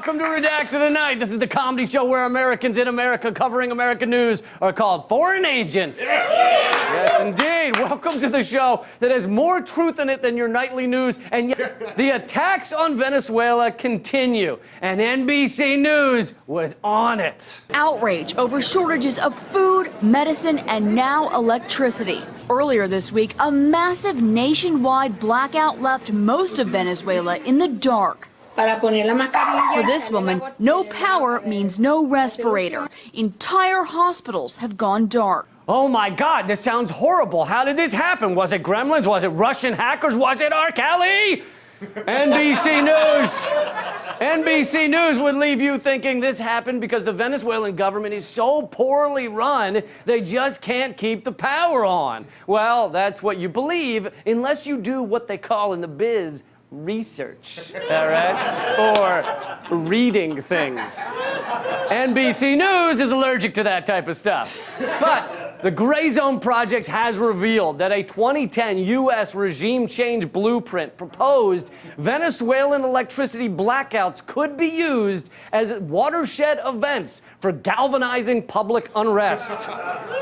welcome to Redacted Tonight. This is the comedy show where Americans in America covering American news are called foreign agents. Yes, indeed. Welcome to the show that has more truth in it than your nightly news, and yet the attacks on Venezuela continue, and NBC News was on it. Outrage over shortages of food, medicine, and now electricity. Earlier this week, a massive nationwide blackout left most of Venezuela in the dark. For this woman, no power means no respirator. Entire hospitals have gone dark. Oh my God, this sounds horrible. How did this happen? Was it gremlins? Was it Russian hackers? Was it R. Kelly? NBC News. NBC News would leave you thinking this happened because the Venezuelan government is so poorly run, they just can't keep the power on. Well, that's what you believe, unless you do what they call in the biz research, all right? Or reading things. NBC News is allergic to that type of stuff. But the Gray Zone Project has revealed that a 2010 U.S. regime change blueprint proposed Venezuelan electricity blackouts could be used as watershed events for galvanizing public unrest.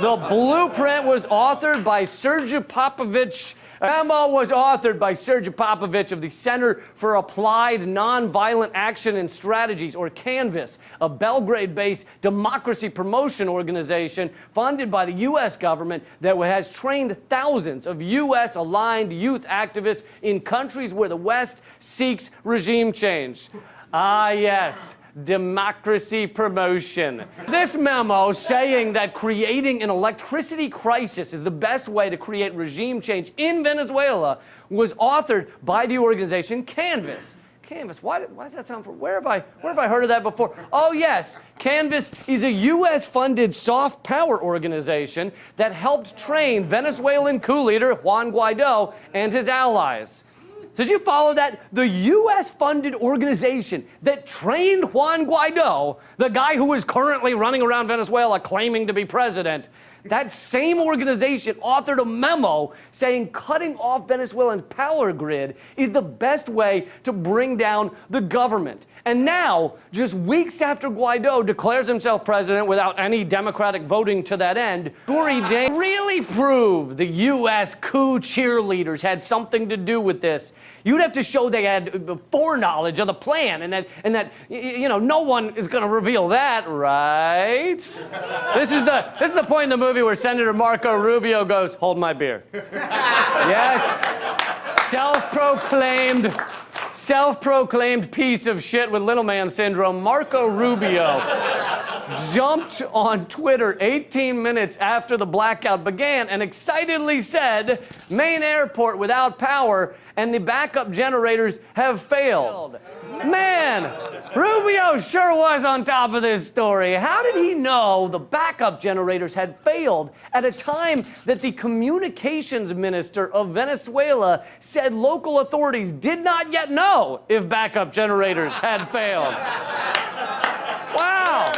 The blueprint was authored by Sergey Popovich. Memo was authored by Sergey Popovich of the Center for Applied Nonviolent Action and Strategies, or CANVAS, a Belgrade-based democracy promotion organization funded by the U.S. government that has trained thousands of U.S.-aligned youth activists in countries where the West seeks regime change. Ah, yes. Democracy promotion. This memo saying that creating an electricity crisis is the best way to create regime change in Venezuela was authored by the organization CANVAS. CANVAS, why does that sound where have I heard of that before? Oh yes, CANVAS is a US-funded soft power organization that helped train Venezuelan coup leader Juan Guaido and his allies. So did you follow that? The U.S.-funded organization that trained Juan Guaido, the guy who is currently running around Venezuela claiming to be president, that same organization authored a memo saying cutting off Venezuela's power grid is the best way to bring down the government. And now, just weeks after Guaido declares himself president without any Democratic voting to that end, Tory Dane really proved the U.S. coup cheerleaders had something to do with this. You'd have to show they had foreknowledge of the plan, and that you know, no one is going to reveal that, right? This is the point in the movie where Senator Marco Rubio goes, "Hold my beer." Yes, self-proclaimed piece of shit with little man syndrome, Marco Rubio jumped on Twitter 18 minutes after the blackout began and excitedly said, "Main airport without power and the backup generators have failed." Man, Rubio sure was on top of this story. How did he know the backup generators had failed at a time that the communications minister of Venezuela said local authorities did not yet know if backup generators had failed? Wow.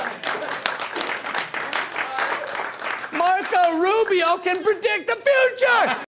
Marco Rubio can predict the future.